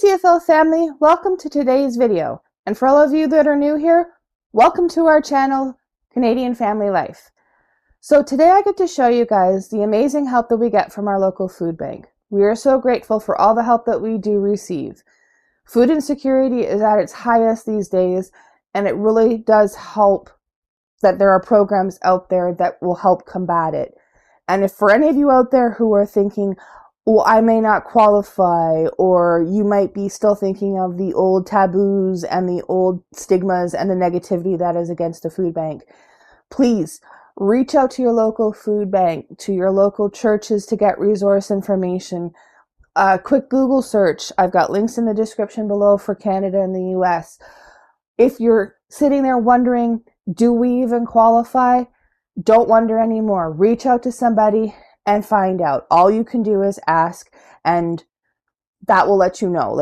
CFL family, welcome to today's video. And for all of you that are new here, welcome to our channel, Canadian Family Life. So today I get to show you guys the amazing help that we get from our local food bank. We are so grateful for all the help that we do receive. Food insecurity is at its highest these days, and it really does help that there are programs out there that will help combat it. And if for any of you out there who are thinking, well, I may not qualify, or you might be still thinking of the old taboos and the old stigmas and the negativity that is against the food bank, please reach out to your local food bank, to your local churches to get resource information. A quick Google search. I've got links in the description below for Canada and the US. If you're sitting there wondering, do we even qualify? Don't wonder anymore. Reach out to somebody and find out. All you can do is ask, and that will let you know.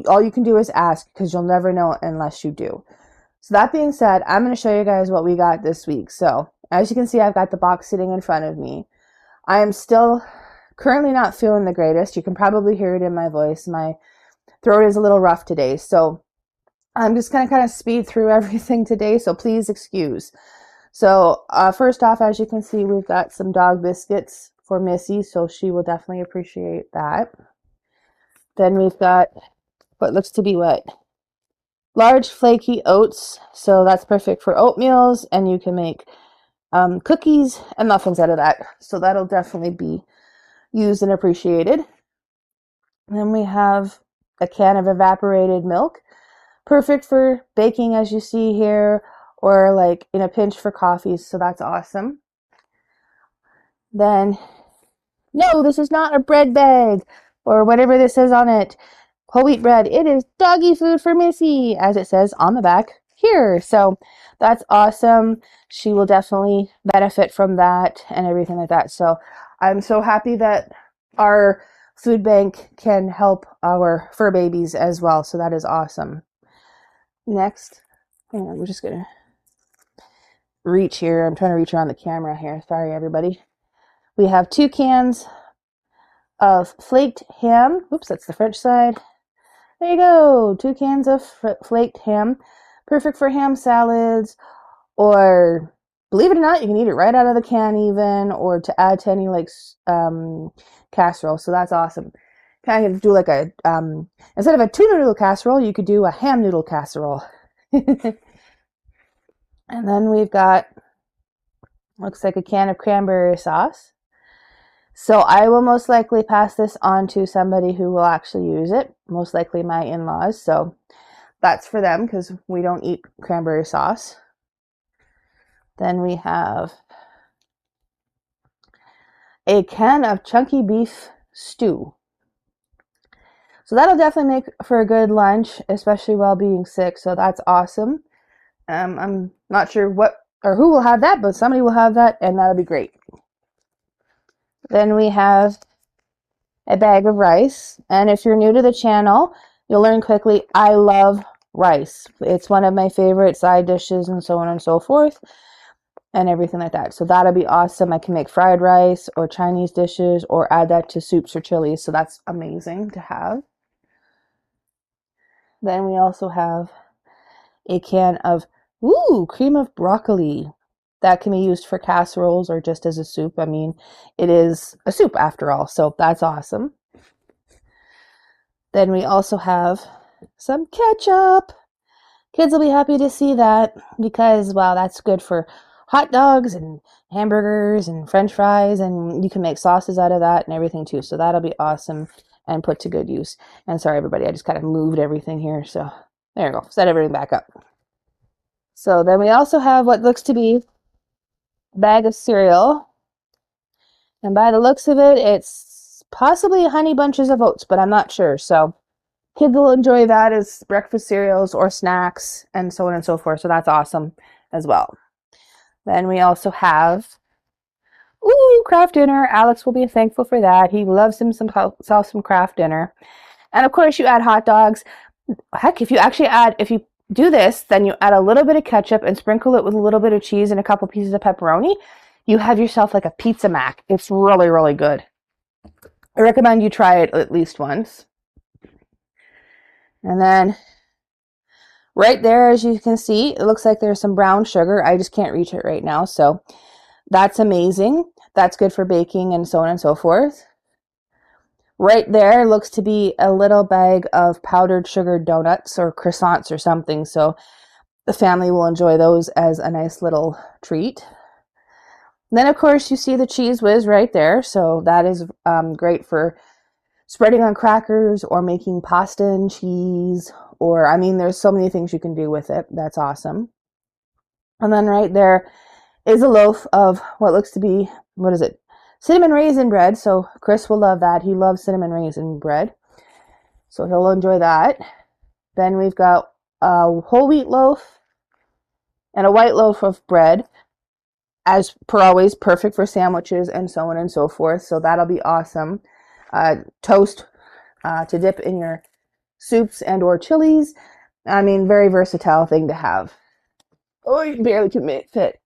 All you can do is ask, because you'll never know unless you do. So that being said, I'm going to show you guys what we got this week. So as you can see, I've got the box sitting in front of me. I am still currently not feeling the greatest. You can probably hear it in my voice. My throat is a little rough today, so I'm just going to kind of speed through everything today, so please excuse. So first off, as you can see, we've got some dog biscuits for Missy, so she will definitely appreciate that. Then we've got what looks to be large flaky oats, so that's perfect for oatmeals, and you can make cookies and muffins out of that, so that'll definitely be used and appreciated. And then we have a can of evaporated milk, perfect for baking, as you see here, or like in a pinch for coffees, so that's awesome. Then, no, this is not a bread bag or whatever this says on it, whole wheat bread. It is doggy food for Missy, as it says on the back here. So that's awesome. She will definitely benefit from that and everything like that. So I'm so happy that our food bank can help our fur babies as well. So that is awesome. Next, hang on, we're just gonna reach here. I'm trying to reach around the camera here. Sorry, everybody. We have 2 cans of flaked ham. Oops, that's the French side. There you go. 2 cans of flaked ham. Perfect for ham salads, or believe it or not, you can eat it right out of the can even, or to add to any casserole. So that's awesome. Kind of do like a, instead of a tuna noodle casserole, you could do a ham noodle casserole. And then we've got, looks like a can of cranberry sauce. So I will most likely pass this on to somebody who will actually use it, most likely my in-laws. So that's for them, because we don't eat cranberry sauce. Then we have a can of chunky beef stew. So that'll definitely make for a good lunch, especially while being sick. So that's awesome. I'm not sure what or who will have that, but somebody will have that, and that'll be great. Then we have a bag of rice. And if you're new to the channel, you'll learn quickly, I love rice. It's one of my favorite side dishes, and so on and so forth, and everything like that. So that'll be awesome. I can make fried rice or Chinese dishes, or add that to soups or chilies. So that's amazing to have. Then we also have a can of cream of broccoli. That can be used for casseroles or just as a soup. I mean, it is a soup after all, so that's awesome. Then we also have some ketchup. Kids will be happy to see that, because, well, that's good for hot dogs and hamburgers and French fries, and you can make sauces out of that and everything too. So that'll be awesome and put to good use. And sorry, everybody, I just kind of moved everything here. So there you go. Set everything back up. So then we also have what looks to be a bag of cereal. And by the looks of it, it's possibly honey bunches of oats, but I'm not sure. So kids will enjoy that as breakfast cereals or snacks and so on and so forth. So that's awesome as well. Then we also have, Kraft dinner. Alex will be thankful for that. He loves some Kraft dinner. And of course, you add hot dogs. Heck, if you do this, then you add a little bit of ketchup and sprinkle it with a little bit of cheese and a couple pieces of pepperoni. You have yourself like a pizza mac. It's really, really good. I recommend you try it at least once. And then right there, as you can see, it looks like there's some brown sugar. I just can't reach it right now. So that's amazing. That's good for baking and so on and so forth. Right there looks to be a little bag of powdered sugar donuts or croissants or something. So the family will enjoy those as a nice little treat. And then, of course, you see the Cheese Whiz right there. So that is great for spreading on crackers or making pasta and cheese. Or, I mean, there's so many things you can do with it. That's awesome. And then right there is a loaf of what looks to be, what is it? Cinnamon raisin bread. So Chris will love that. He loves cinnamon raisin bread. So he'll enjoy that. Then we've got a whole wheat loaf and a white loaf of bread. As per always, perfect for sandwiches and so on and so forth. So that'll be awesome. Toast to dip in your soups and or chilies. I mean, very versatile thing to have. Oh, you barely can fit.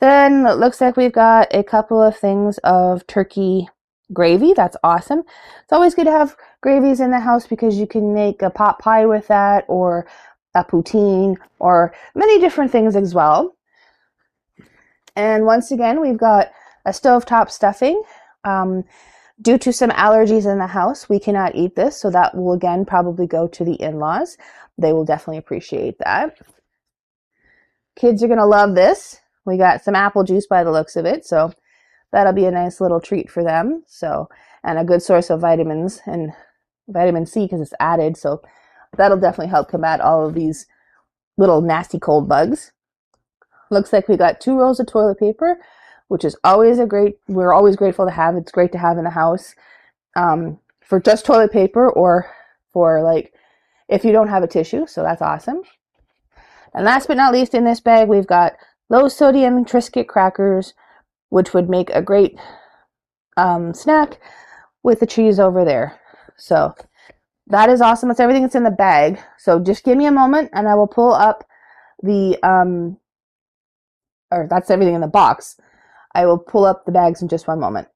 Then it looks like we've got a couple of things of turkey gravy. That's awesome. It's always good to have gravies in the house because you can make a pot pie with that or a poutine or many different things as well. And once again, we've got a stovetop stuffing. Due to some allergies in the house, we cannot eat this, so that will again probably go to the in-laws. They will definitely appreciate that. Kids are going to love this. We got some apple juice by the looks of it, so that'll be a nice little treat for them. So, and a good source of vitamins and vitamin C because it's added, so that'll definitely help combat all of these little nasty cold bugs. Looks like we got 2 rolls of toilet paper, which is always we're always grateful to have. It's great to have in the house for just toilet paper or for like if you don't have a tissue, so that's awesome. And last but not least in this bag, we've got low sodium Triscuit crackers, which would make a great snack with the cheese over there. So that is awesome. That's everything that's in the bag. So just give me a moment and I will pull up the, or that's everything in the box. I will pull up the bags in just one moment.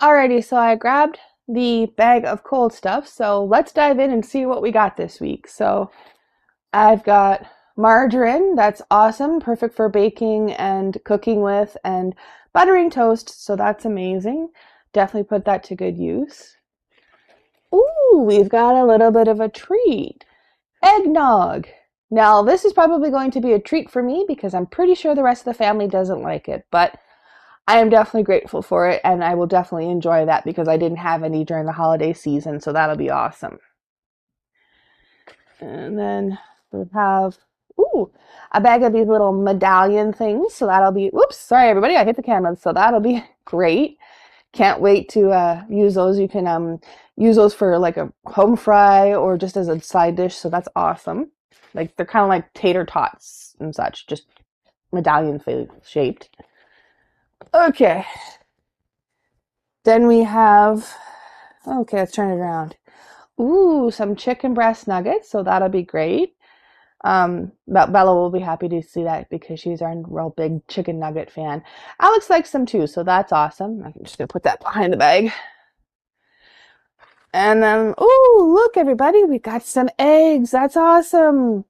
Alrighty, so I grabbed the bag of cold stuff. So let's dive in and see what we got this week. So I've got margarine. That's awesome. Perfect for baking and cooking with and buttering toast. So that's amazing. Definitely put that to good use. Ooh, we've got a little bit of a treat. Eggnog. Now, this is probably going to be a treat for me because I'm pretty sure the rest of the family doesn't like it, but I am definitely grateful for it, and I will definitely enjoy that because I didn't have any during the holiday season, so that'll be awesome. And then we have, a bag of these little medallion things, so that'll be, whoops, sorry everybody, I hit the camera, so that'll be great. Can't wait to use those. You can use those for like a home fry or just as a side dish, so that's awesome. Like they're kind of like tater tots and such, just medallion shaped. Okay. Then we have, okay, let's turn it around. Ooh, some chicken breast nuggets, so that'll be great. Bella will be happy to see that because she's our real big chicken nugget fan. Alex likes them too, so that's awesome. I'm just gonna put that behind the bag. And then, ooh, look everybody, we got some eggs. That's awesome.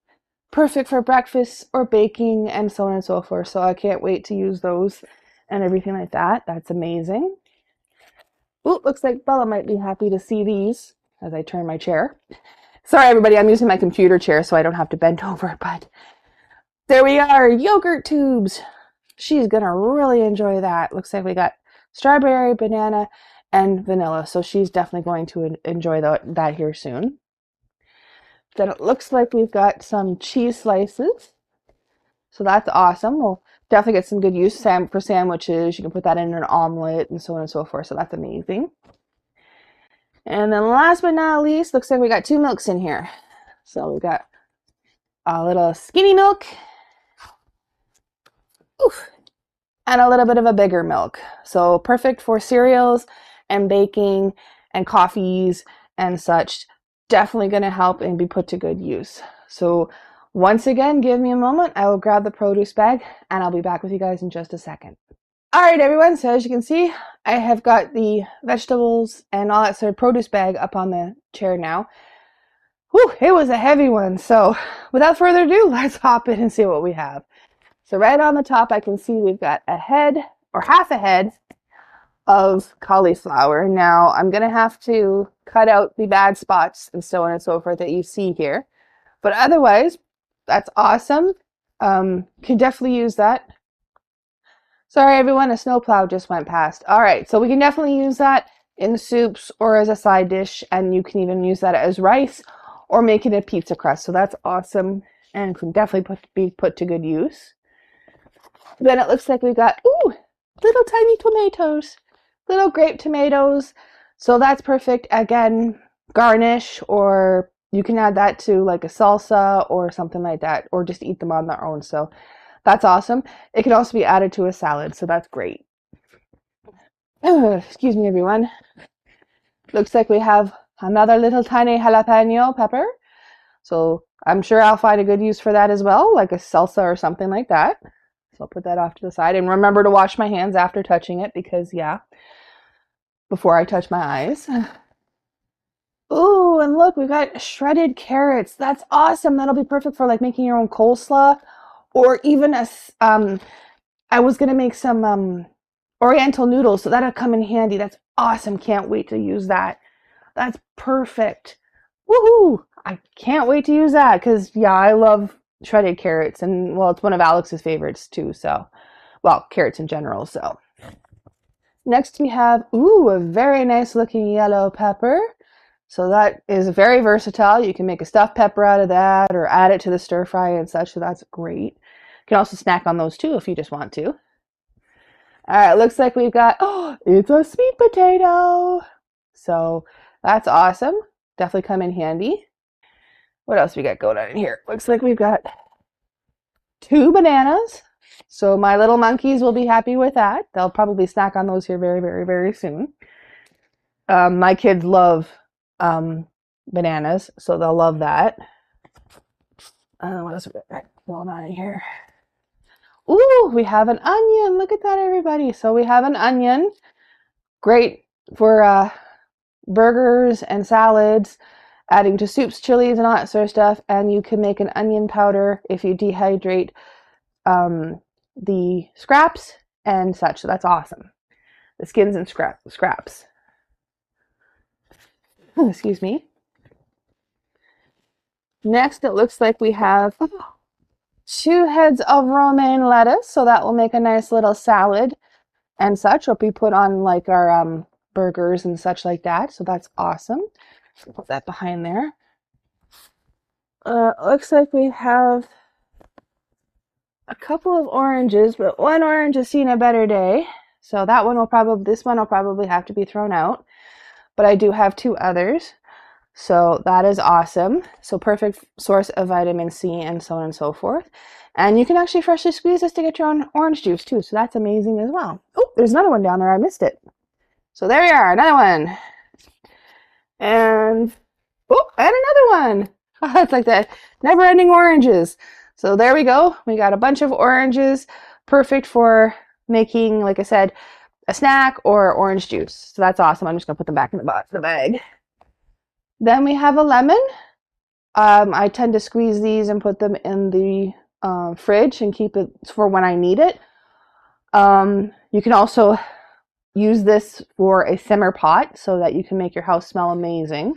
Perfect for breakfast or baking and so on and so forth. So I can't wait to use those and everything like that. That's amazing. Ooh, looks like Bella might be happy to see these as I turn my chair. Sorry, everybody, I'm using my computer chair so I don't have to bend over, but there we are, yogurt tubes. She's gonna really enjoy that. Looks like we got strawberry, banana, and vanilla, so she's definitely going to enjoy that here soon. Then it looks like we've got some cheese slices, so that's awesome. We'll definitely get some good use for sandwiches. You can put that in an omelet and so on and so forth, so that's amazing. And then last but not least, looks like we got 2 milks in here. So we got a little skinny milk, and a little bit of a bigger milk. So perfect for cereals and baking and coffees and such. Definitely going to help and be put to good use. So once again, give me a moment. I will grab the produce bag and I'll be back with you guys in just a second. All right, everyone, so as you can see, I have got the vegetables and all that sort of produce bag up on the chair now. Whew, it was a heavy one. So without further ado, let's hop in and see what we have. So right on the top, I can see we've got a head or half a head of cauliflower. Now I'm going to have to cut out the bad spots and so on and so forth that you see here. But otherwise, that's awesome. Can definitely use that. Sorry, everyone, a snowplow just went past. All right, so we can definitely use that in soups or as a side dish, and you can even use that as rice or make it a pizza crust. So that's awesome and can definitely be put to good use. Then it looks like we got, ooh, little tiny tomatoes, little grape tomatoes. So that's perfect. Again, garnish, or you can add that to like a salsa or something like that, or just eat them on their own. So that's awesome. It can also be added to a salad, so that's great. Excuse me, everyone. Looks like we have another little tiny jalapeno pepper. So I'm sure I'll find a good use for that as well, like a salsa or something like that. So I'll put that off to the side. And remember to wash my hands after touching it because, yeah, before I touch my eyes. Ooh, and look, we've got shredded carrots. That's awesome. That'll be perfect for like making your own coleslaw. Or even I was going to make some oriental noodles, so that'll come in handy. That's awesome. Can't wait to use that. That's perfect. Woohoo! I can't wait to use that because, yeah, I love shredded carrots. And, well, it's one of Alex's favorites too. So, well, carrots in general. So, next we have, ooh, a very nice looking yellow pepper. So that is very versatile. You can make a stuffed pepper out of that or add it to the stir fry and such. So that's great. You can also snack on those too if you just want to. All right, looks like we've got, oh, it's a sweet potato. So that's awesome. Definitely come in handy. What else we got going on in here? Looks like we've got 2 bananas. So my little monkeys will be happy with that. They'll probably snack on those here very, very, very soon. My kids love bananas, so they'll love that. What else we got going on in here? Ooh, we have an onion. Look at that, everybody. So we have an onion. Great for burgers and salads, adding to soups, chilies, and all that sort of stuff. And you can make an onion powder if you dehydrate the scraps and such. So that's awesome. The skins and scraps. Oh, excuse me. Next, it looks like we have 2 heads of romaine lettuce. So that will make a nice little salad and such. Will be put on like our burgers and such like that. So that's awesome. Put that behind there. Looks like we have a couple of oranges, but one orange has seen a better day. So that one this one will probably have to be thrown out. But I do have 2 others. So that is awesome. So perfect source of vitamin C and so on and so forth. And you can actually freshly squeeze this to get your own orange juice too. So that's amazing as well. Oh, there's another one down there. I missed it. So there we are, another one. And, oh, and another one. It's like that never-ending oranges. So there we go. We got a bunch of oranges. Perfect for making, like I said, a snack or orange juice. So that's awesome. I'm just going to put them back in the bag. Then we have a lemon. I tend to squeeze these and put them in the fridge and keep it for when I need it. You can also use this for a simmer pot so that you can make your house smell amazing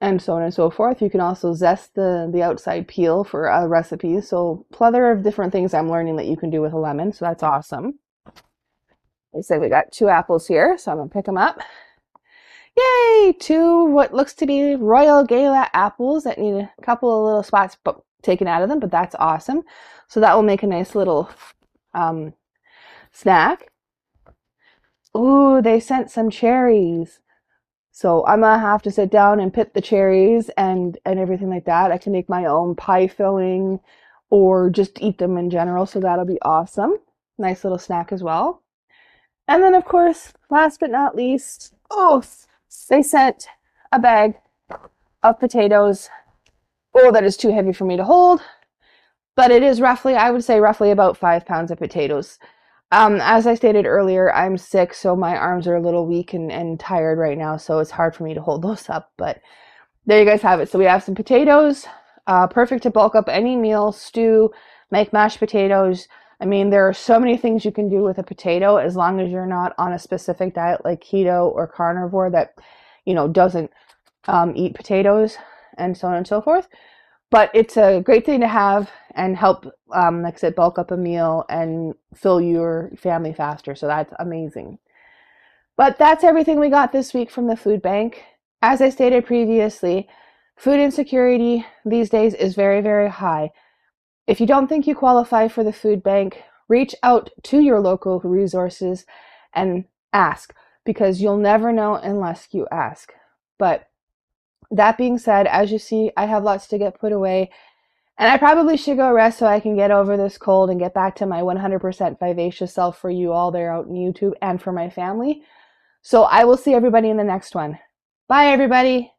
and so on and so forth. You can also zest the outside peel for recipes. So plethora of different things I'm learning that you can do with a lemon. So that's awesome. They say we got 2 apples here, so I'm going to pick them up. Yay! 2 what looks to be Royal Gala apples that need a couple of little spots taken out of them, but that's awesome. So that will make a nice little snack. Ooh, they sent some cherries. So I'm going to have to sit down and pick the cherries and everything like that. I can make my own pie filling or just eat them in general. So that'll be awesome. Nice little snack as well. And then, of course, last but not least, oh, they sent a bag of potatoes. Oh, that is too heavy for me to hold. But it is roughly, I would say roughly about 5 pounds of potatoes. As I stated earlier, I'm sick, so my arms are a little weak and tired right now, so it's hard for me to hold those up. But there you guys have it. So we have some potatoes, perfect to bulk up any meal, stew, make mashed potatoes. I mean, there are so many things you can do with a potato as long as you're not on a specific diet like keto or carnivore that, doesn't eat potatoes and so on and so forth. But it's a great thing to have and help, like I said, bulk up a meal and fill your family faster. So that's amazing. But that's everything we got this week from the food bank. As I stated previously, food insecurity these days is very, very high. If you don't think you qualify for the food bank, reach out to your local resources and ask, because you'll never know unless you ask. But that being said, as you see, I have lots to get put away, and I probably should go rest so I can get over this cold and get back to my 100% vivacious self for you all there out in YouTube and for my family. So I will see everybody in the next one. Bye, everybody.